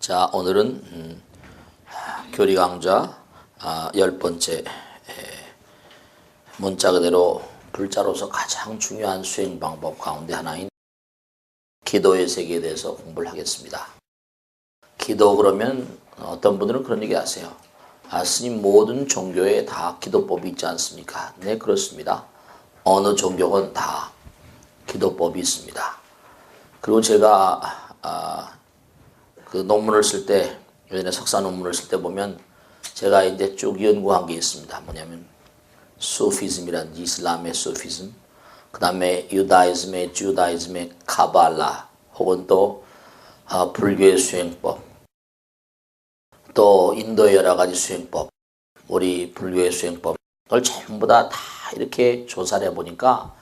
자, 오늘은 교리 강좌 10번째 문자 그대로 불자로서 가장 중요한 수행 방법 가운데 하나인 기도의 세계에 대해서 공부를 하겠습니다. 기도 그러면 어떤 분들은 그런 얘기 하세요. 스님, 모든 종교에 다 기도법이 있지 않습니까? 네, 그렇습니다. 어느 종교건 다 기도법이 있습니다. 그리고 제가 그 논문을 쓸 때, 예전에 석사 논문을 쓸 때 보면 제가 이제 쭉 연구한 게 있습니다. 뭐냐면 수피즘이란 이슬람의 수피즘, 그 다음에 유다이즘의 주다이즘의 카발라, 혹은 또 불교의 수행법, 또 인도의 여러 가지 수행법, 우리 불교의 수행법, 그걸 전부 다 이렇게 조사를 해보니까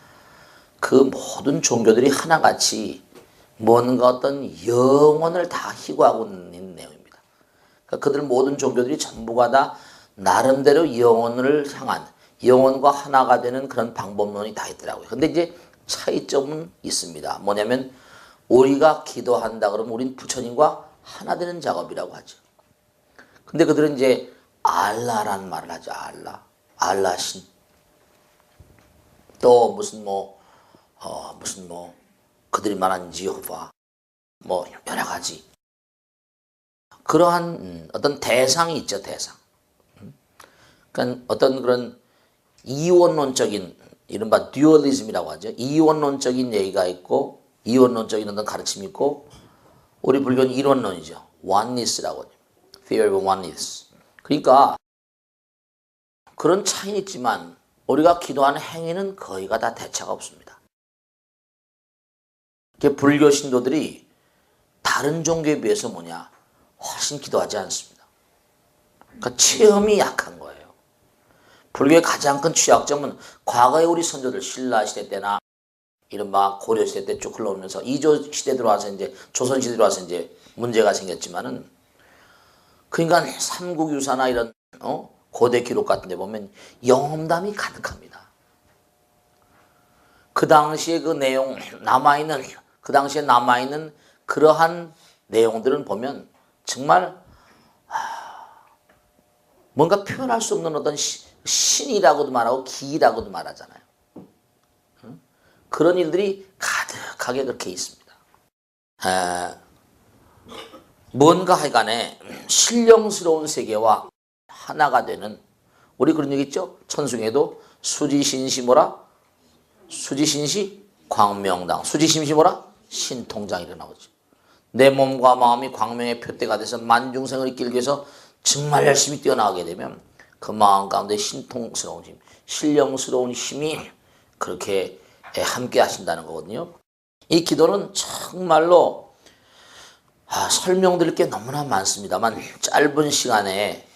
그 모든 종교들이 하나같이 뭔가 어떤 영혼을 다 희구하고 있는 내용입니다. 그러니까 그들 모든 종교들이 전부가 다 나름대로 영혼을 향한, 영혼과 하나가 되는 그런 방법론이 다 있더라고요. 근데 이제 차이점은 있습니다. 뭐냐면 우리가 기도한다 그러면 우린 부처님과 하나 되는 작업이라고 하죠. 근데 그들은 이제 알라라는 말을 하죠. 알라신. 또 무슨 그들이 말하는 지호바, 여러 가지 그러한 어떤 대상이 있죠. 대상. 그러니까 어떤 그런 이원론적인, 이른바 듀얼리즘이라고 하죠. 이원론적인 얘기가 있고 이원론적인 어떤 가르침이 있고, 우리 불교는 이론론이죠. oneness라고 하죠. theory of oneness. 그러니까 그런 차이는 있지만 우리가 기도하는 행위는 거의가 다 대차가 없습니다. 불교 신도들이 다른 종교에 비해서 훨씬 기도하지 않습니다. 그러니까 체험이 약한 거예요. 불교의 가장 큰 취약점은 과거에 우리 선조들 신라 시대 때나 이른바 고려 시대 때 쭉 흘러오면서 이조 시대 들어와서 이제 조선 시대 들어와서 이제 문제가 생겼지만은, 그러니까 삼국유사나 이런 고대 기록 같은 데 보면 영험담이 가득합니다. 그 당시에 그 내용 그 당시에 남아있는 그러한 내용들은 보면 정말 뭔가 표현할 수 없는 어떤 신이라고도 말하고 기라고도 말하잖아요. 그런 일들이 가득하게 그렇게 있습니다. 뭔가 하여간에 신령스러운 세계와 하나가 되는, 우리 그런 얘기 있죠? 천승에도 수지신시 수지신시 광명당, 수지신시 신통장이라 나오죠. 내 몸과 마음이 광명의 표대가 돼서 만중생을 이끌기 위해서 정말 열심히 뛰어나가게 되면 그 마음 가운데 신통스러운 힘, 신령스러운 힘이 그렇게 함께 하신다는 거거든요. 이 기도는 정말로 설명드릴 게 너무나 많습니다만 짧은 시간에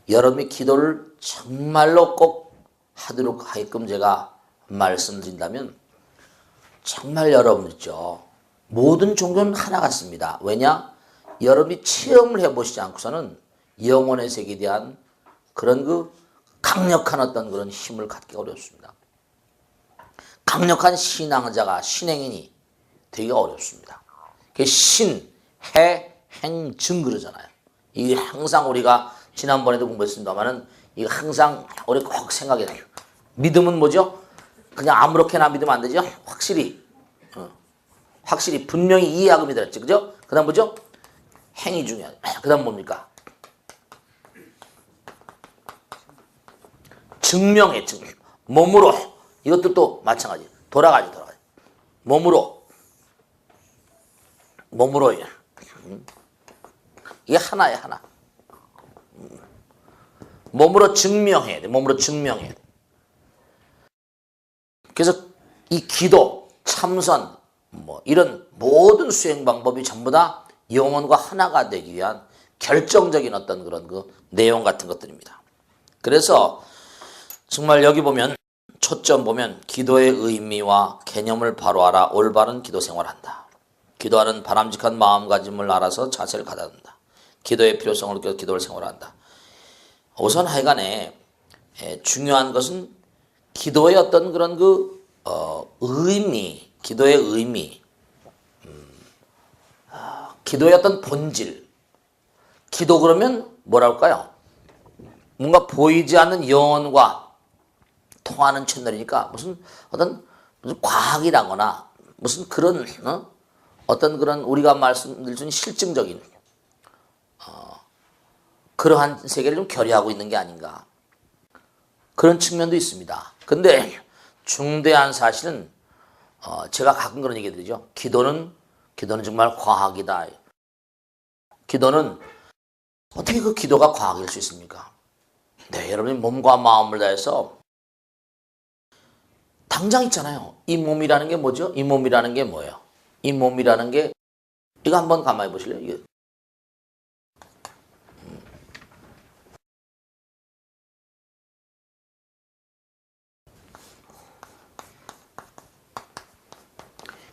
여러분이 기도를 정말로 꼭 하도록 하게끔 제가 말씀드린다면, 정말 여러분 있죠. 모든 종교는 하나 같습니다. 왜냐? 여러분이 체험을 해보시지 않고서는 영혼의 세계에 대한 그런 강력한 어떤 그런 힘을 갖기 어렵습니다. 강력한 신앙자가, 신행인이 되기 어렵습니다. 신, 해, 행, 증 그러잖아요. 이게 항상 우리가 지난번에도 공부했습니다만은 이거 항상 우리 꼭 생각해야 돼요. 믿음은 뭐죠? 그냥 아무렇게나 믿으면 안 되죠. 확실히 분명히 이해하고 믿었지, 그죠? 그 다음 뭐죠? 행위 중요하죠. 그 다음 뭡니까? 증명해. 몸으로. 이것도 또 마찬가지. 돌아가지. 몸으로. 이게 하나야, 하나. 몸으로 증명해야 돼. 그래서 이 기도, 참선, 이런 모든 수행 방법이 전부 다 영혼과 하나가 되기 위한 결정적인 어떤 그런 내용 같은 것들입니다. 그래서 정말 여기 보면 초점 보면 기도의 의미와 개념을 바로 알아 올바른 기도 생활한다. 기도하는 바람직한 마음가짐을 알아서 자세를 가다듬는다. 기도의 필요성을 느껴 기도를 생활한다. 우선 하여간에 중요한 것은 기도의 어떤 그런 기도의 의미, 기도의 어떤 본질. 기도 그러면 뭐랄까요? 뭔가 보이지 않는 영혼과 통하는 채널이니까 무슨 과학이라거나 무슨 그런 어떤 그런 우리가 말씀드릴 수 있는 실증적인 그러한 세계를 좀 결의하고 있는 게 아닌가. 그런 측면도 있습니다. 근데 중대한 사실은 제가 가끔 그런 얘기 드리죠. 기도는 정말 과학이다. 기도는 어떻게 그 기도가 과학일 수 있습니까? 네, 여러분이 몸과 마음을 다해서 당장 있잖아요. 이 몸이라는 게 뭐죠? 이 몸이라는 게 뭐예요? 이 몸이라는 게 이거 한번 가만히 보실래요? 이거.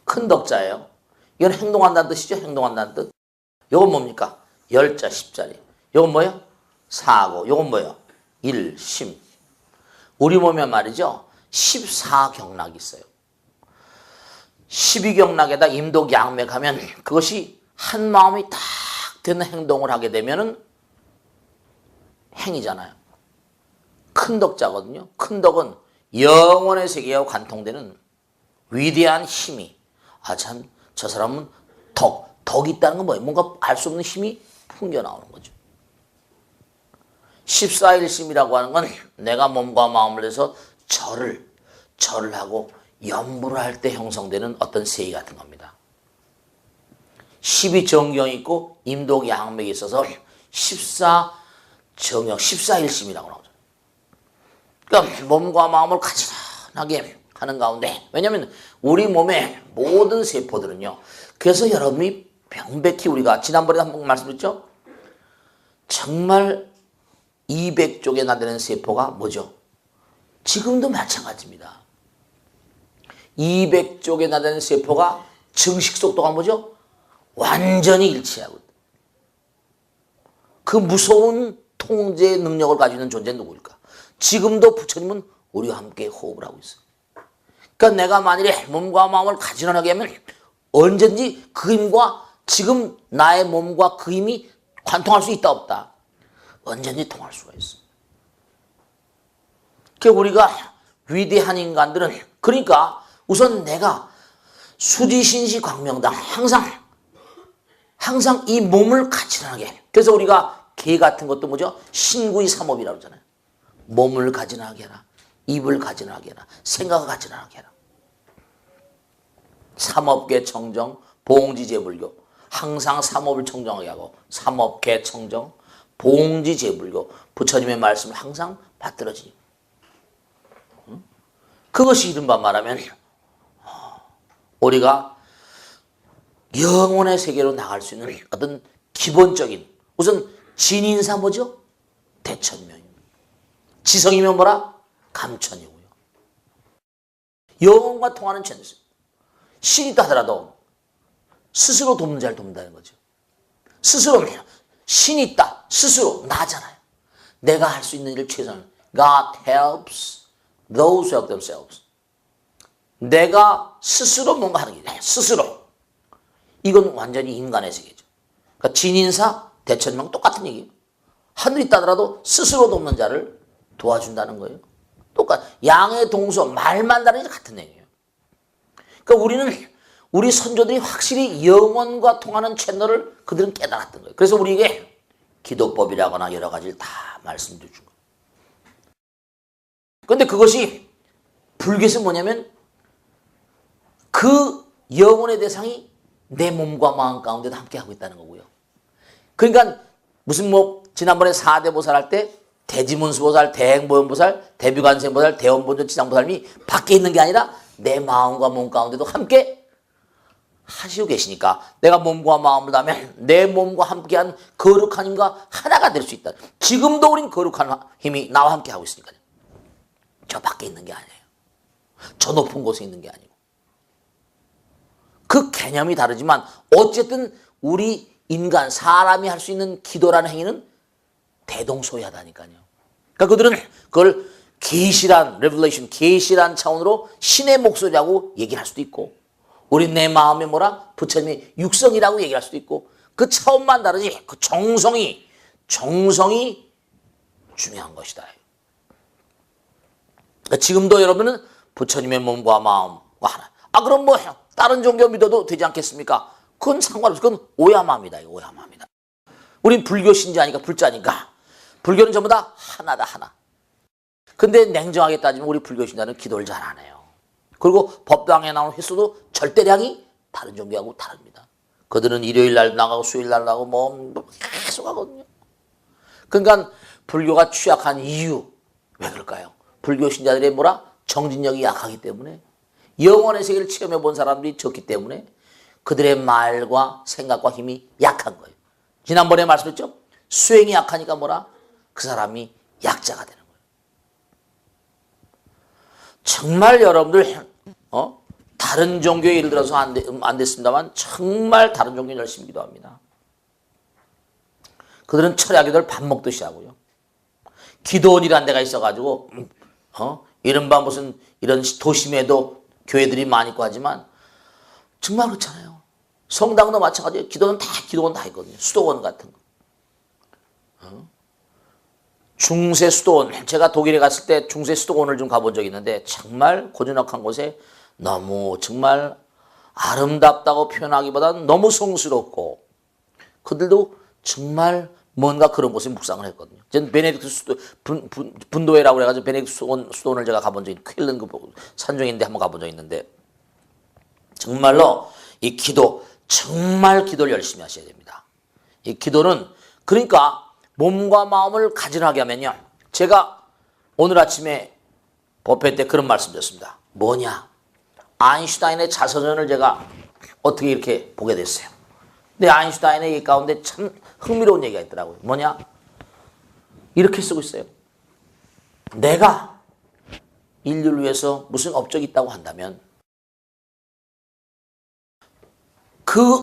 큰 덕자예요. 이건 행동한다는 뜻이죠. 행동한다는 뜻. 이건 뭡니까? 열자, 십자리. 이건 뭐예요? 사고. 이건 뭐예요? 일, 심. 우리 몸에 말이죠. 14경락이 있어요. 12경락에다 임독양맥하면 그것이 한 마음이 딱 되는 행동을 하게 되면은 행이잖아요. 큰 덕자거든요. 큰 덕은 영원의 세계와 관통되는 위대한 힘이 참 저 사람은 덕이 있다는 건 뭐예요? 뭔가 알 수 없는 힘이 풍겨나오는 거죠. 14일심이라고 하는 건 내가 몸과 마음을 해서 절을 하고 염불을 할 때 형성되는 어떤 세계 같은 겁니다. 12정경이 있고 임독양맥이 있어서 14정경, 14일심이라고 나오죠. 그러니까 몸과 마음을 가지런하게 하는 가운데, 왜냐하면 우리 몸의 모든 세포들은요. 그래서 여러분이 명백히 우리가 지난번에 한번 말씀드렸죠. 정말 200쪽에나 되는 세포가 뭐죠? 지금도 마찬가지입니다. 200쪽에나 되는 세포가 증식 속도가 뭐죠? 완전히 일치하고 있다. 그 무서운 통제 능력을 가지고 있는 존재는 누구일까? 지금도 부처님은 우리와 함께 호흡을 하고 있어요. 그러니까 내가 만일에 몸과 마음을 가지런하게 하면 언제든지 그 힘과 지금 나의 몸과 그 힘이 관통할 수 있다 없다. 언제든지 통할 수가 있어. 그러니까 우리가 위대한 인간들은 그러니까 우선 내가 수지신시 광명당 항상 이 몸을 가지런하게. 그래서 우리가 개 같은 것도 뭐죠? 신구이 삼업이라고 하잖아요. 몸을 가지런하게 해라. 입을 가지런하게 해라. 생각을 가지런하게 해라. 삼업계 청정, 봉지제불교. 항상 삼업을 청정하게 하고 삼업계 청정, 봉지제불교. 부처님의 말씀을 항상 받들어지니. 그것이 이른바 말하면 우리가 영혼의 세계로 나갈 수 있는 어떤 기본적인 우선 진인사 뭐죠? 대천명입니다. 지성이면 뭐라? 감천이고요. 영혼과 통하는 천수. 신이 있다 하더라도 스스로 돕는 자를 돕는다는 거죠. 스스로 신이 있다. 스스로 나잖아요. 내가 할 수 있는 일을 최선을. God helps those who help themselves. 내가 스스로 뭔가 하는 게 스스로. 이건 완전히 인간의 세계죠. 그러니까 진인사, 대천명 똑같은 얘기예요. 하늘이 있다 하더라도 스스로 돕는 자를 도와준다는 거예요. 똑같. 양의 동서 말만 다르지 같은 얘기예요. 그러니까 우리 선조들이 확실히 영혼과 통하는 채널을 그들은 깨달았던 거예요. 그래서 우리에게 기도법이라거나 여러 가지를 다 말씀드려 준 거예요. 그런데 그것이 불교에서 뭐냐면 그 영혼의 대상이 내 몸과 마음 가운데도 함께 하고 있다는 거고요. 그러니까 무슨 지난번에 4대 보살 할 때 대지문수보살, 대행보현보살, 대비관세보살, 대원본전 지장보살이 밖에 있는 게 아니라 내 마음과 몸 가운데도 함께 하시고 계시니까 내가 몸과 마음을 다하면 내 몸과 함께한 거룩한 힘과 하나가 될 수 있다. 지금도 우린 거룩한 힘이 나와 함께 하고 있으니까요. 저 밖에 있는 게 아니에요. 저 높은 곳에 있는 게 아니고. 그 개념이 다르지만 어쨌든 우리 인간, 사람이 할 수 있는 기도라는 행위는 대동소이하다니까요. 그러니까 그들은 그걸 계시란 레벨레이션, 계시란 차원으로 신의 목소리라고 얘기할 수도 있고, 우리 내 마음에 뭐라 부처님의 육성이라고 얘기할 수도 있고, 그 차원만 다르지 그 정성이 중요한 것이다. 지금도 여러분은 부처님의 몸과 마음과 하나. 그럼 뭐 다른 종교 믿어도 되지 않겠습니까? 그건 상관없어. 그건 오야마입니다. 오야마입니다. 우린 불교 신자니까 불자니까. 불교는 전부 다 하나다 하나. 근데 냉정하게 따지면 우리 불교 신자는 기도를 잘 안 해요. 그리고 법당에 나오는 횟수도 절대량이 다른 종교하고 다릅니다. 그들은 일요일 날 나가고 수요일 날 나가고 뭐 계속 하거든요. 그러니까 불교가 취약한 이유 왜 그럴까요? 불교 신자들의 정진력이 약하기 때문에 영원의 세계를 체험해 본 사람들이 적기 때문에 그들의 말과 생각과 힘이 약한 거예요. 지난번에 말씀했죠? 수행이 약하니까 그 사람이 약자가 되는 거예요. 정말 여러분들 다른 종교에 예를 들어서 안 됐습니다만 정말 다른 종교 열심히 기도합니다. 그들은 철야 기도를 밥 먹듯이 하고요. 기도원이라는 데가 있어가지고 이른바 무슨 이런 도심에도 교회들이 많이 있고 하지만 정말 그렇잖아요. 성당도 마찬가지예요. 기도원 다 있거든요. 수도원 같은 거. 중세 수도원. 제가 독일에 갔을 때 중세 수도원을 좀 가본 적이 있는데 정말 고즈넉한 곳에 너무 정말 아름답다고 표현하기보다는 너무 성스럽고 그들도 정말 뭔가 그런 곳에 묵상을 했거든요. 저는 베네딕트 분도회라고 그래가지고 베네딕트 수도원을 제가 가본 적이 퀼른 산중인데 한번 가본 적이 있는데 정말로 이 기도 정말 기도를 열심히 하셔야 됩니다. 이 기도는 그러니까 몸과 마음을 가진하게 하면요. 제가 오늘 아침에 법회 때 그런 말씀 드렸습니다. 뭐냐? 아인슈타인의 자서전을 제가 어떻게 이렇게 보게 됐어요. 근데 아인슈타인의 얘기 가운데 참 흥미로운 얘기가 있더라고요. 뭐냐? 이렇게 쓰고 있어요. 내가 인류를 위해서 무슨 업적이 있다고 한다면 그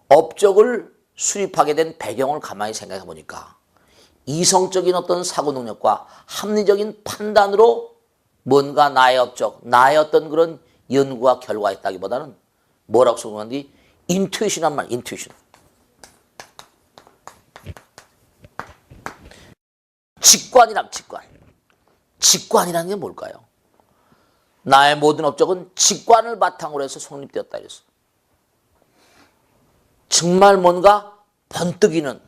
업적을 수립하게 된 배경을 가만히 생각해 보니까 이성적인 어떤 사고 능력과 합리적인 판단으로 뭔가 나의 업적, 나의 어떤 그런 연구와 결과가 있다기보다는 뭐라고 설명하는지 인투이션한 말, 인투이션. 직관이란 직관. 직관이라는 게 뭘까요? 나의 모든 업적은 직관을 바탕으로 해서 성립되었다 이랬어. 정말 뭔가 번뜩이는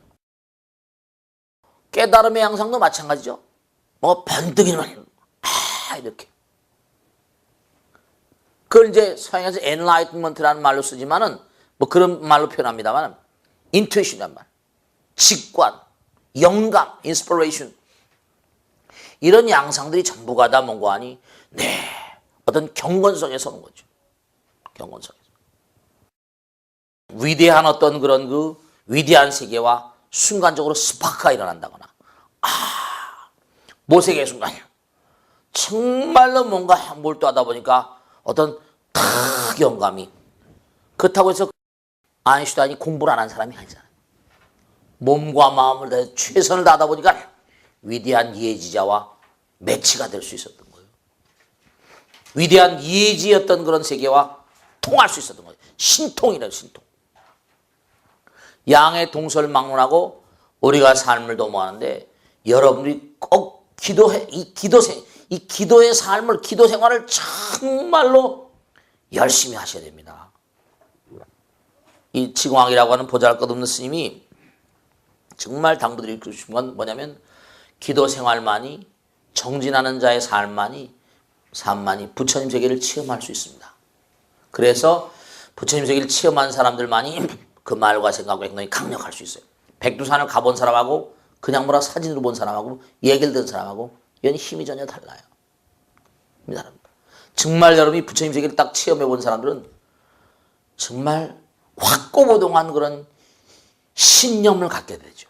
깨달음의 양상도 마찬가지죠. 번뜩이는 이렇게. 그걸 이제 서양에서 enlightenment라는 말로 쓰지만은 그런 말로 표현합니다만 intuition이란 말, 직관, 영감, inspiration 이런 양상들이 전부가 다 뭔가 하니 어떤 경건성에서 오는 거죠. 경건성에서. 위대한 어떤 그런 그 위대한 세계와 순간적으로 스파크가 일어난다거나 모색의 순간 정말로 뭔가 몰두하다 보니까 어떤 탁 영감이 그렇다고 해서 아인슈타인이 공부를 안 한 사람이 아니잖아요. 몸과 마음을 다해 최선을 다하다 보니까 위대한 예지자와 매치가 될 수 있었던 거예요. 위대한 예지였던 그런 세계와 통할 수 있었던 거예요. 신통이래요. 신통. 양의 동설망론하고 우리가 삶을 도모하는데 여러분이 꼭 이 기도의 삶을, 기도 생활을 정말로 열심히 하셔야 됩니다. 이 지공왕이라고 하는 보잘것없는 스님이 정말 당부드리고 싶은 건 뭐냐면 기도 생활만이 정진하는 자의 삶만이 부처님 세계를 체험할 수 있습니다. 그래서 부처님 세계를 체험한 사람들만이 그 말과 생각과 행동이 강력할 수 있어요. 백두산을 가본 사람하고 그냥 사진으로 본 사람하고 얘기를 들은 사람하고 이건 힘이 전혀 달라요. 정말 여러분이 부처님 세계를 딱 체험해 본 사람들은 정말 확고부동한 그런 신념을 갖게 되죠.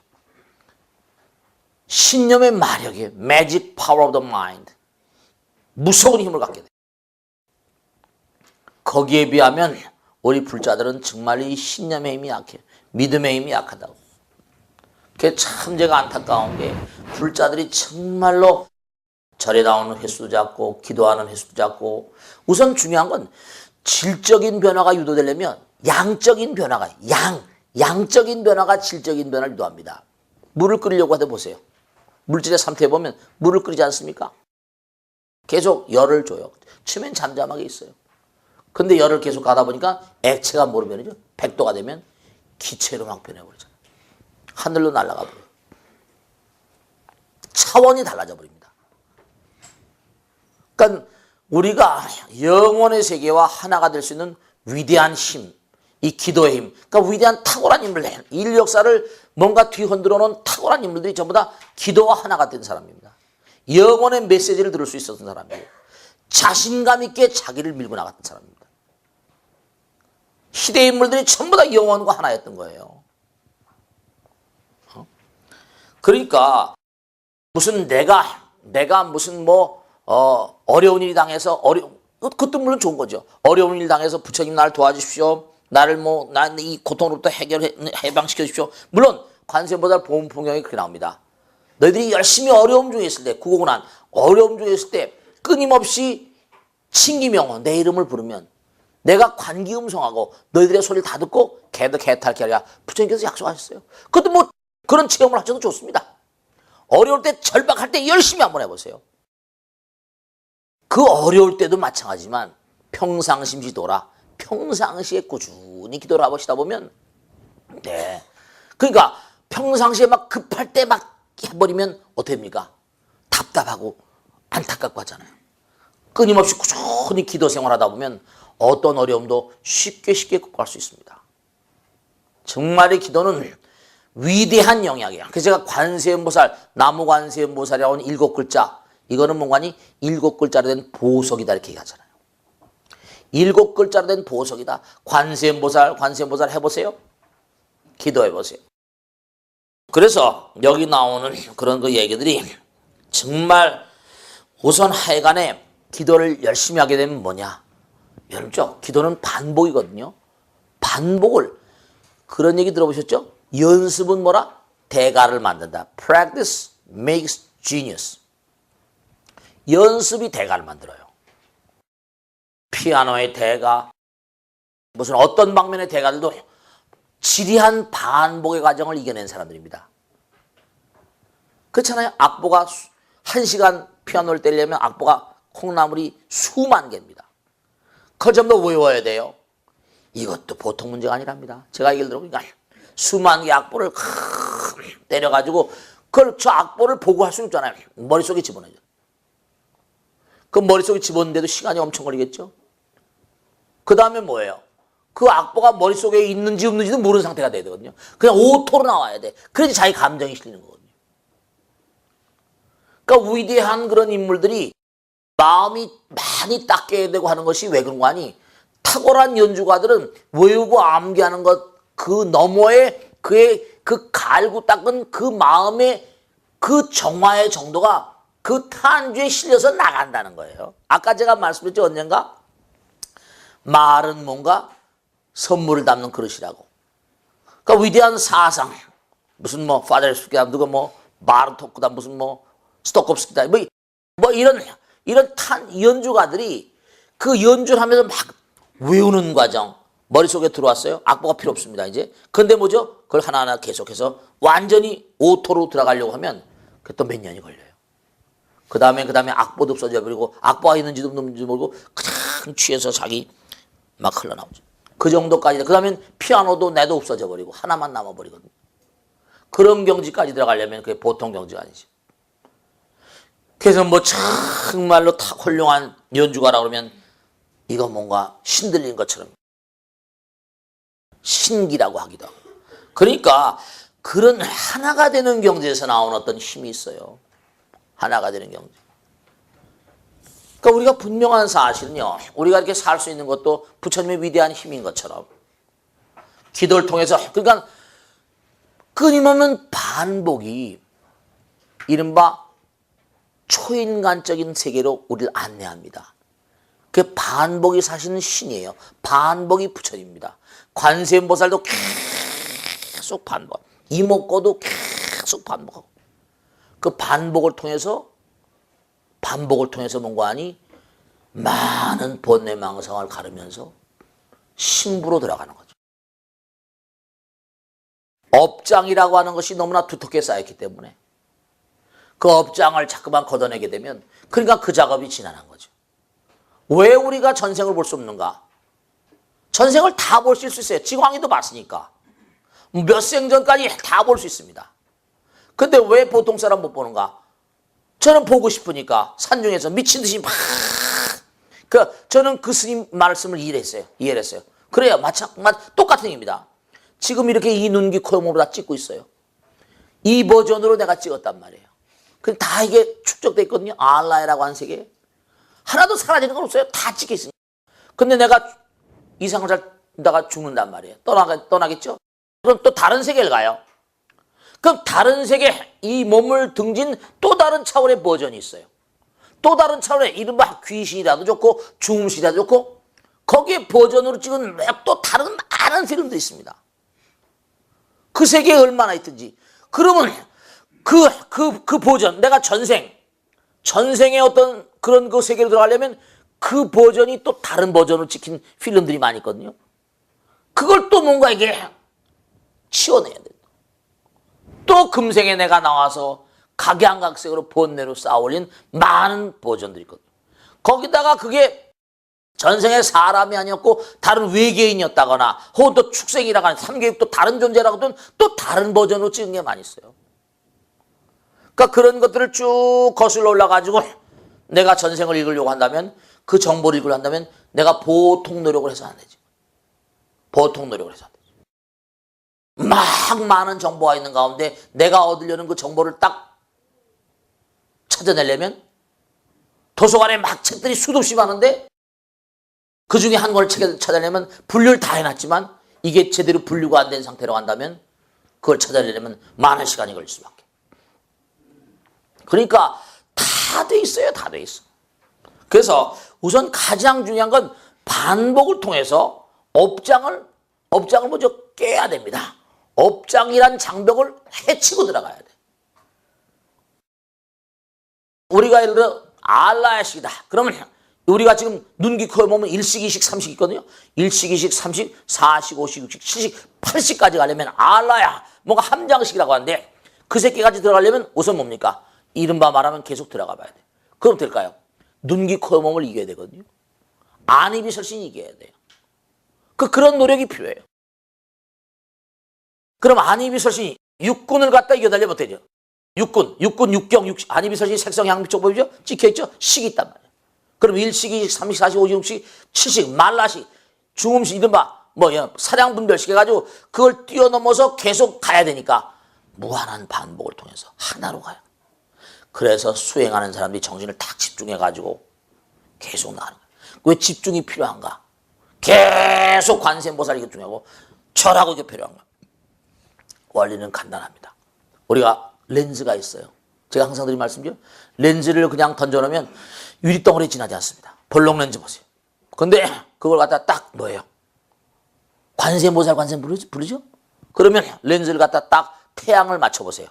신념의 마력이에요. Magic power of the mind. 무서운 힘을 갖게 돼요. 거기에 비하면 우리 불자들은 정말 이 신념의 힘이 약해요. 믿음의 힘이 약하다고. 그게 참 제가 안타까운 게 불자들이 정말로 절에 나오는 횟수도 작고 기도하는 횟수도 작고 우선 중요한 건 질적인 변화가 유도되려면 양적인 변화가 양적인 변화가 질적인 변화를 유도합니다. 물을 끓이려고 하다 보세요. 물질의 상태에 보면 물을 끓이지 않습니까? 계속 열을 줘요. 처음엔 잠잠하게 있어요. 근데 열을 계속 가다 보니까 액체가 뭐로 변하죠? 100도가 되면 기체로 막 변해버리잖아요. 하늘로 날아가 버려요. 차원이 달라져 버립니다. 그러니까 우리가 영혼의 세계와 하나가 될 수 있는 위대한 힘, 이 기도의 힘, 그러니까 위대한 탁월한 인물, 인류 역사를 뭔가 뒤흔들어 놓은 탁월한 인물들이 전부 다 기도와 하나가 된 사람입니다. 영혼의 메시지를 들을 수 있었던 사람이에요. 자신감 있게 자기를 밀고 나갔던 사람입니다. 시대 인물들이 전부 다 영혼과 하나였던 거예요. 그러니까 무슨 내가 무슨 어려운 일이 당해서 그것도 물론 좋은 거죠. 어려운 일 당해서 부처님 나를 도와주십시오. 나를 난 이 고통으로부터 해방시켜 주십시오. 물론 관세음보살 보험풍경이 그렇게 나옵니다. 너희들이 열심히 어려움 중에 있을 때, 구고고난 어려움 중에 있을 때 끊임없이 친기명호 내 이름을 부르면 내가 관기음성하고 너희들의 소리를 다 듣고 개탈케 하리라 부처님께서 약속하셨어요. 그것도 그런 체험을 하셔도 좋습니다. 어려울 때 절박할 때 열심히 한번 해보세요. 그 어려울 때도 마찬가지지만 평상심시도라 평상시에 꾸준히 기도를 하시다 보면 그러니까 평상시에 막 급할 때 막 해버리면 어떻게 됩니까? 답답하고 안타깝고 하잖아요. 끊임없이 꾸준히 기도 생활하다 보면 어떤 어려움도 쉽게 극복할 수 있습니다. 정말의 기도는 위대한 영향이에요. 그래서 제가 관세음보살, 나무관세음보살이라고 하는 7글자, 이거는 뭔가니 7글자로 된 보석이다 이렇게 얘기하잖아요. 7글자로 된 보석이다. 관세음보살 해보세요. 기도해보세요. 그래서 여기 나오는 그런 그 얘기들이 정말 우선 하여간에 기도를 열심히 하게 되면 뭐냐? 여러분, 기도는 반복이거든요. 반복을, 그런 얘기 들어보셨죠? 연습은 뭐라? 대가를 만든다. Practice makes genius. 연습이 대가를 만들어요. 피아노의 대가, 무슨 어떤 방면의 대가들도 지리한 반복의 과정을 이겨낸 사람들입니다. 그렇잖아요. 악보가 1시간 피아노를 때리려면 악보가 콩나물이 수만 개입니다. 그걸 전부 외워야 돼요. 이것도 보통 문제가 아니랍니다. 제가 얘기를 들어보니까 수만 개 악보를 때려가지고 그걸 저 악보를 보고 할 수는 없잖아요. 머릿속에 집어넣어요. 그 머릿속에 집어넣는데도 시간이 엄청 걸리겠죠. 그 다음에 뭐예요? 그 악보가 머릿속에 있는지 없는지도 모르는 상태가 돼야 되거든요. 그냥 오토로 나와야 돼. 그래야지 자기 감정이 실리는 거거든요. 그러니까 위대한 그런 인물들이 마음이 많이 닦여야 되고 하는 것이 왜 그런 거 아니? 탁월한 연주가들은 외우고 암기하는 것 그 너머에 그의 그 갈고 닦은 그 마음의 그 정화의 정도가 그 탄주에 실려서 나간다는 거예요. 아까 제가 말씀드렸죠. 언젠가? 말은 뭔가 선물을 담는 그릇이라고. 그러니까 위대한 사상, 무슨 파데르스키다, 누가 마르토크다, 무슨 스토콥스키다, 이런 연주가들이 그 연주를 하면서 막 외우는 과정, 머릿속에 들어왔어요. 악보가 필요 없습니다, 이제. 근데 뭐죠? 그걸 하나하나 계속해서 완전히 오토로 들어가려고 하면 그게 또 몇 년이 걸려요. 그 다음에 악보도 없어져 버리고, 악보가 있는지도 없는지도 모르고, 그냥 취해서 자기 막 흘러나오죠. 그 정도까지. 그 다음엔 피아노도 내도 없어져 버리고, 하나만 남아버리거든요. 그런 경지까지 들어가려면 그게 보통 경지가 아니죠. 그래서 정말로 훌륭한 연주가라 그러면 이거 뭔가 신들린 것처럼 신기라고 하기도 하고. 그러니까 그런 하나가 되는 경지에서 나오는 어떤 힘이 있어요. 하나가 되는 경지. 그러니까 우리가 분명한 사실은요. 우리가 이렇게 살 수 있는 것도 부처님의 위대한 힘인 것처럼 기도를 통해서, 그러니까 끊임없는 반복이 이른바 초인간적인 세계로 우리를 안내합니다. 그 반복이 사실은 신이에요. 반복이 부처입니다. 관세음보살도 계속 반복, 이목고도 계속 반복하고, 그 반복을 통해서 뭔가 하니 많은 번뇌망상을 가르면서 신부로 들어가는 거죠. 업장이라고 하는 것이 너무나 두텁게 쌓였기 때문에 그 업장을 자꾸만 걷어내게 되면 그러니까 그 작업이 지난한 거죠. 왜 우리가 전생을 볼 수 없는가? 전생을 다 볼 수 있어요. 지광이도 봤으니까. 몇 생 전까지 다 볼 수 있습니다. 근데 왜 보통 사람 못 보는가? 저는 보고 싶으니까 산중에서 미친 듯이 막 저는 그 스님 말씀을 이해했어요. 그래요. 똑같은 얘기입니다. 지금 이렇게 이 눈, 귀, 코, 몸으로 다 찍고 있어요. 이 버전으로 내가 찍었단 말이에요. 근데 다 이게 축적돼 있거든요. 알라이라고 하는 세계. 하나도 사라지는 건 없어요. 다 찍혀 있으니까. 근데 내가 이상을 살다가 죽는단 말이에요. 떠나겠죠? 그럼 또 다른 세계를 가요. 그럼 다른 세계, 이 몸을 등진 또 다른 차원의 버전이 있어요. 또 다른 차원의 이른바 귀신이라도 좋고 중음신이라도 좋고 거기에 버전으로 찍은 또 다른 많은 필름도 있습니다. 그 세계에 얼마나 있든지. 그러면 그 버전, 내가 전생의 어떤 그런 그 세계로 들어가려면 그 버전이 또 다른 버전으로 찍힌 필름들이 많이 있거든요. 그걸 또 뭔가 이게 치워내야 돼. 또 금생에 내가 나와서 각양각색으로 번뇌로 쌓아올린 많은 버전들이 있거든요. 거기다가 그게 전생에 사람이 아니었고 다른 외계인이었다거나 혹은 또 축생이라고 하는 삼계육 또 다른 존재라고 하든 또 다른 버전으로 찍은 게 많이 있어요. 그러니까 그런 것들을 쭉 거슬러 올라가지고 내가 전생을 읽으려고 한다면 그 정보를 읽으려고 한다면 내가 보통 노력을 해서 안 되지. 보통 노력을 해서 안 되지. 막 많은 정보가 있는 가운데 내가 얻으려는 그 정보를 딱 찾아내려면 도서관에 막 책들이 수도 없이 많은데 그 중에 한 권을 찾아내려면 분류를 다 해놨지만 이게 제대로 분류가 안 된 상태로 간다면 그걸 찾아내려면 많은 시간이 걸릴 수밖에. 그러니까 다 돼 있어요. 다 돼 있어. 그래서 우선 가장 중요한 건 반복을 통해서 업장을 먼저 깨야 됩니다. 업장이란 장벽을 해치고 들어가야 돼. 우리가 예를 들어 알라야식이다. 그러면 우리가 지금 눈, 귀, 코에 보면 1식, 2식, 3식 있거든요. 1식, 2식, 3식, 4식, 5식, 6식, 7식, 8식까지 가려면 알라야, 뭔가 함장식이라고 하는데 그 새끼까지 들어가려면 우선 뭡니까? 이른바 말하면 계속 들어가 봐야 돼. 그럼 될까요? 눈, 귀, 코의 몸을 이겨야 되거든요. 안입이 설신이 이겨야 돼요. 그런 노력이 필요해요. 그럼 안입이 설신이 육군을 갖다 이겨달려면 되죠. 육군, 육경, 안입이 설신이 색성, 향, 미촉 보이죠? 찍혀있죠? 식이 있단 말이에요. 그럼 1식, 2식, 3식, 4식, 5식, 6식, 7식, 말라식, 중음식, 이른바 사량분별식 해가지고 그걸 뛰어넘어서 계속 가야 되니까 무한한 반복을 통해서 하나로 가요. 그래서 수행하는 사람들이 정신을 딱 집중해가지고 계속 나가는 거예요. 왜 집중이 필요한가? 계속 관세음보살이 집중하고 절하고 이게 필요한 거예요. 원리는 간단합니다. 우리가 렌즈가 있어요. 제가 항상 드린 말씀이죠. 렌즈를 그냥 던져놓으면 유리덩어리 지나지 않습니다. 볼록 렌즈 보세요. 근데 그걸 갖다 딱 뭐예요? 관세음보살 부르죠? 그러면 렌즈를 갖다 딱 태양을 맞춰보세요.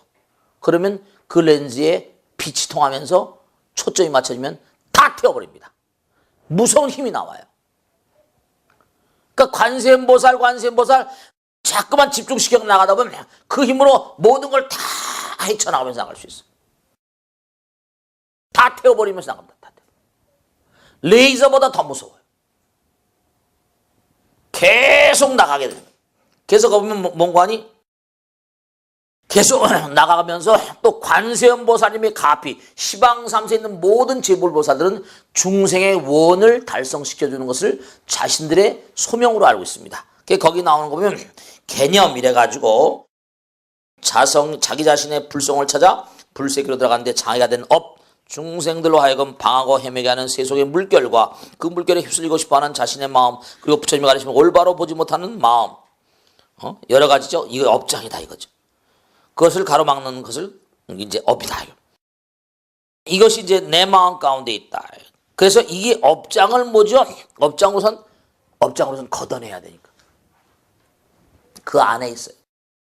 그러면 그 렌즈에 빛이 통하면서 초점이 맞춰지면 다 태워버립니다. 무서운 힘이 나와요. 그러니까 관세음보살 자꾸만 집중시켜 나가다 보면 그 힘으로 모든 걸 다 헤쳐나가면서 나갈 수 있어요. 다 태워버리면서 나갑니다. 다 레이저보다 더 무서워요. 계속 나가게 됩니다. 계속 가보면 뭔가 하니 계속 나가면서 또 관세음보살님의 가피, 시방삼세에 있는 모든 재불보살들은 중생의 원을 달성시켜주는 것을 자신들의 소명으로 알고 있습니다. 거기 나오는 거 보면 개념 이래가지고 자기 자신의 불성을 찾아 불세계로 들어가는데 장애가 된 업, 중생들로 하여금 방하고 헤매게 하는 세속의 물결과 그 물결에 휩쓸리고 싶어하는 자신의 마음, 그리고 부처님이 가르치면 올바로 보지 못하는 마음, 여러 가지죠. 이거 업장이다 이거죠. 그것을 가로막는 것을 이제 업이다. 이것이 이제 내 마음 가운데 있다. 그래서 이게 업장을 뭐죠? 업장으로선 걷어내야 되니까. 그 안에 있어요.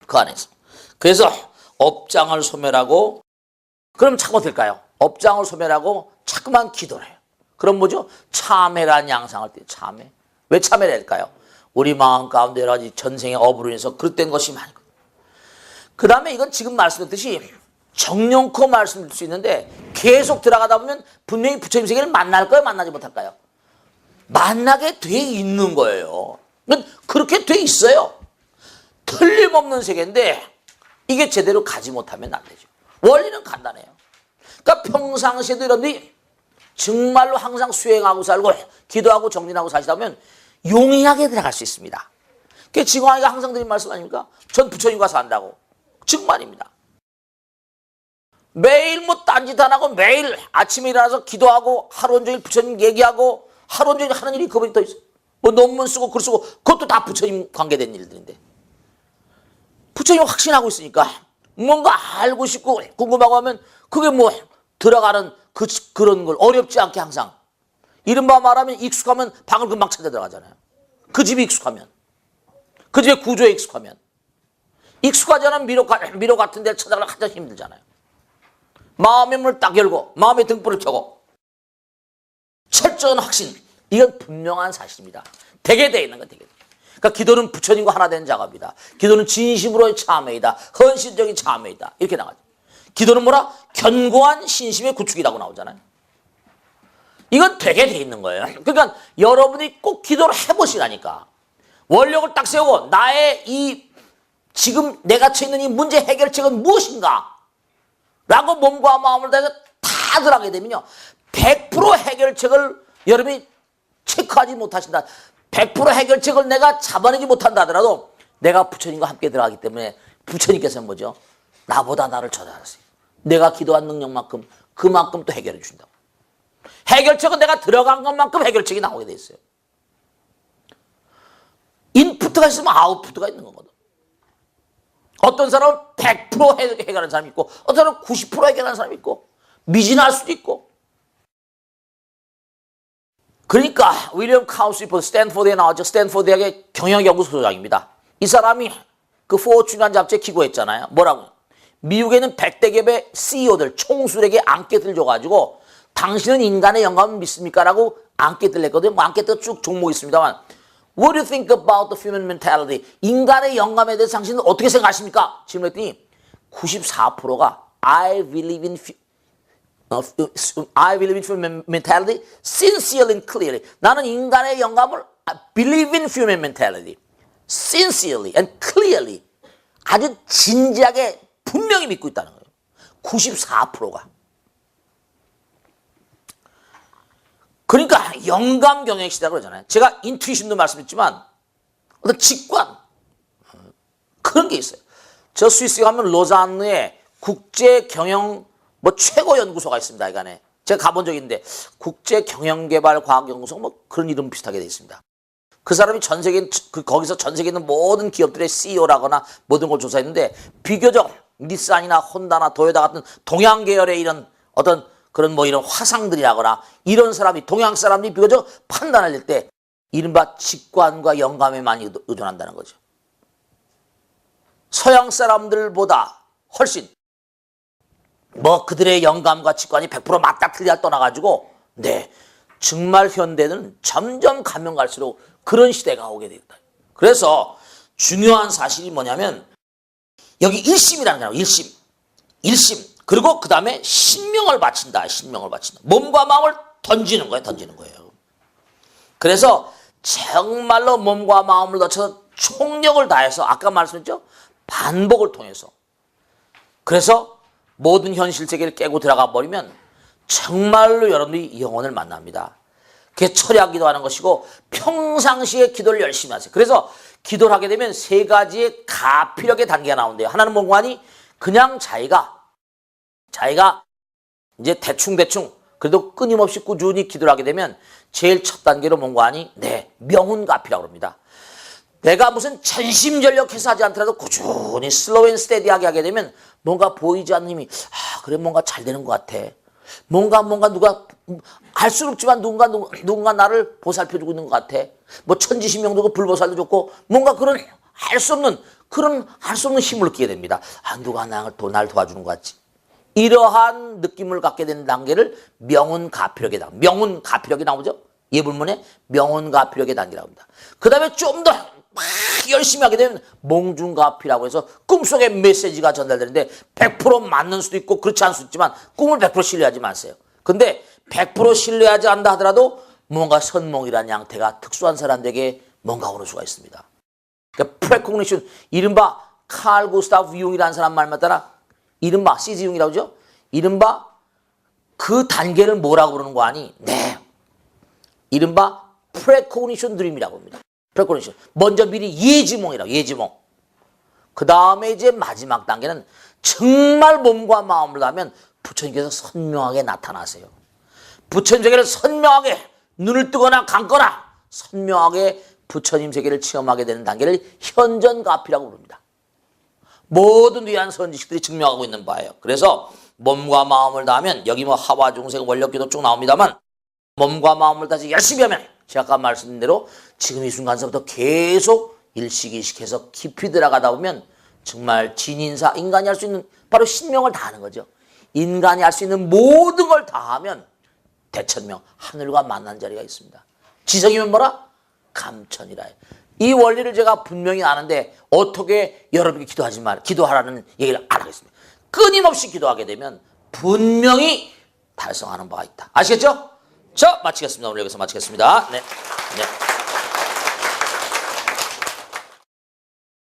그 안에 있어요. 그래서 업장을 소멸하고, 그럼 참고 될까요? 업장을 소멸하고 자꾸만 기도를 해요. 그럼 뭐죠? 참회란 양상을 띠요. 참회. 왜 참회를 할까요? 우리 마음 가운데 여러 가지 전생의 업으로 인해서 그릇된 것이 많거든요. 그 다음에 이건 지금 말씀드렸듯이 정령코 말씀드릴 수 있는데 계속 들어가다 보면 분명히 부처님 세계를 만날 거예요? 만나지 못할까요? 만나게 돼 있는 거예요. 그렇게 돼 있어요. 틀림없는 세계인데 이게 제대로 가지 못하면 안 되죠. 원리는 간단해요. 그러니까 평상시에도 여러분들이 정말로 항상 수행하고 살고 기도하고 정진하고 사시다 보면 용이하게 들어갈 수 있습니다. 그게 지광이가 항상 드린 말씀 아닙니까? 전 부처님과 산다고. 정말입니다. 매일 뭐 딴짓 안 하고 매일 아침에 일어나서 기도하고 하루 온종일 부처님 얘기하고 하루 온종일 하는 일이 그분이 더 있어. 뭐 논문 쓰고 글 쓰고 그것도 다 부처님 관계된 일들인데 부처님 확신하고 있으니까 뭔가 알고 싶고 궁금하고 하면 그게 뭐 들어가는 그런 걸 어렵지 않게 항상 이른바 말하면 익숙하면 방을 금방 찾아 들어가잖아요. 그 집이 익숙하면 그 집의 구조에 익숙하면 익숙하지 않은 미로 같은 데를 찾아가면 가장 힘들잖아요. 마음의 문을 딱 열고 마음의 등불을 켜고 철저한 확신 이건 분명한 사실입니다. 되게 돼 있는 건 되게 돼. 그러니까 기도는 부처님과 하나 된 작업이다. 기도는 진심으로의 참회이다. 헌신적인 참회이다. 이렇게 나가죠. 기도는 뭐라? 견고한 신심의 구축이라고 나오잖아요. 이건 되게 돼 있는 거예요. 그러니까 여러분이 꼭 기도를 해보시라니까. 원력을 딱 세우고 나의 이 지금 내가 처해 있는 이 문제 해결책은 무엇인가? 라고 몸과 마음을 다해서 다 들어가게 되면요. 100% 해결책을 여러분이 체크하지 못하신다. 100% 해결책을 내가 잡아내지 못한다 하더라도 내가 부처님과 함께 들어가기 때문에 부처님께서는 뭐죠? 나보다 나를 쳐다봤어요. 내가 기도한 능력만큼 그만큼 또 해결해 준다고. 해결책은 내가 들어간 것만큼 해결책이 나오게 돼 있어요. 인풋가 있으면 아웃풋가 있는 거거든. 어떤 사람은 100% 해결하는 사람이 있고 어떤 사람은 90% 해결하는 사람이 있고 미진할 수도 있고. 그러니까 윌리엄 카우스리퍼 스탠포드에 나왔죠. 스탠포드 대학의 경영연구소 소장입니다. 이 사람이 그 포춘이라는 잡지에 기고했잖아요. 뭐라고? 미국에는 100대 기업의 CEO들 총수에게 앙케트를 줘가지고 당신은 인간의 영감을 믿습니까? 라고 앙케트를 냈거든요. 뭐 앙케트가 쭉 종목이 있습니다만 What do you think about the human mentality? 인간의 영감에 대해서 당신은 어떻게 생각하십니까? 질문했더니 94%가 I believe in human mentality sincerely and clearly. 나는 인간의 영감을 believe in human mentality sincerely and clearly 아주 진지하게 분명히 믿고 있다는 거예요. 94%가. 그러니까 영감 경영 시대라고 그러잖아요. 제가 인투이션도 말씀했지만 어떤 직관 그런 게 있어요. 저 스위스에 가면 로잔느에 국제 경영 뭐 최고 연구소가 있습니다. 이간에 제가 가본 적이 있는데 국제 경영개발 과학연구소 뭐 그런 이름 비슷하게 돼 있습니다. 그 사람이 전 세계 거기서 전 세계에 있는 모든 기업들의 CEO라거나 모든 걸 조사했는데 비교적 닛산이나 혼다나 도요타 같은 동양 계열의 이런 어떤 그런 뭐 이런 화상들이라거나 이런 사람이 동양 사람들이 비교적 판단을 낼 때 이른바 직관과 영감에 많이 의존한다는 거죠. 서양 사람들보다 훨씬 뭐 그들의 영감과 직관이 100% 맞다 틀리다 떠나가지고 네 정말 현대는 점점 가면 갈수록 그런 시대가 오게 되었다. 그래서 중요한 사실이 뭐냐면 여기 일심이라는 거예요. 일심. 그리고 그 다음에 신명을 바친다. 몸과 마음을 던지는 거예요. 그래서 정말로 몸과 마음을 다쳐서 총력을 다해서 아까 말씀했죠? 반복을 통해서. 그래서 모든 현실 세계를 깨고 들어가 버리면 정말로 여러분들이 영혼을 만납니다. 그게 철야기도 하는 것이고 평상시에 기도를 열심히 하세요. 그래서 기도를 하게 되면 세 가지의 가피력의 단계가 나온대요. 하나는 뭔가니 그냥 자기가 이제 대충 그래도 끊임없이 꾸준히 기도를 하게 되면 제일 첫 단계로 뭔가니 명운가피라고 합니다. 내가 무슨 전심전력해서 하지 않더라도 꾸준히 슬로우 앤 스테디하게 하게 되면 뭔가 보이지 않는 힘이 그래 뭔가 잘 되는 것 같아. 뭔가 누가 알 수는 없지만 누군가 나를 보살펴주고 있는 것 같아. 뭐 천지신명도 불보살도 좋고 뭔가 그런 알 수 없는 힘을 느끼게 됩니다. 누가 날 도와주는 것 같지. 이러한 느낌을 갖게 되는 단계를 명운가피력이 나오죠. 예불문에 명운가피력의 단계라고 합니다. 그 다음에 좀 더 막 열심히 하게 되면 몽중가피라고 해서 꿈속에 메시지가 전달되는데 100% 맞는 수도 있고 그렇지 않을 수도 있지만 꿈을 100% 신뢰하지 마세요. 근데 100% 신뢰하지 않다 하더라도 뭔가 선몽이라는 양태가 특수한 사람들에게 뭔가 오는 수가 있습니다. 그러니까 프레코그니션, 이른바 칼 구스타프 융이라는 사람 말 맞다라 이른바 CG 융이라고 하죠. 이른바 그 단계를 뭐라고 부르는 거 아니? 네. 이른바 프레코그니션 드림이라고 합니다. 프레코그니션. 먼저 미리 예지몽이라고, 예지몽. 그 다음에 이제 마지막 단계는 정말 몸과 마음을 다하면 부처님께서 선명하게 나타나세요. 부처님 세계를 선명하게 눈을 뜨거나 감거나 선명하게 부처님 세계를 체험하게 되는 단계를 현전가피라고 부릅니다. 모든 위안 선지식들이 증명하고 있는 바예요. 그래서 몸과 마음을 다하면 여기 뭐 하와 중생 원력기도 쭉 나옵니다만 몸과 마음을 다해서 열심히 하면 제가 아까 말씀드린 대로 지금 이 순간서부터 계속 일식이식해서 깊이 들어가다 보면 정말 진인사, 인간이 할 수 있는 바로 신명을 다하는 거죠. 인간이 할 수 있는 모든 걸 다하면 대천명, 하늘과 만난 자리가 있습니다. 지성이면 뭐라? 감천이라. 이 원리를 제가 분명히 아는데 어떻게 여러분이 기도하라는 얘기를 안 하겠습니다. 끊임없이 기도하게 되면 분명히 달성하는 바가 있다. 아시겠죠? 자, 마치겠습니다. 오늘 여기서 마치겠습니다. 네.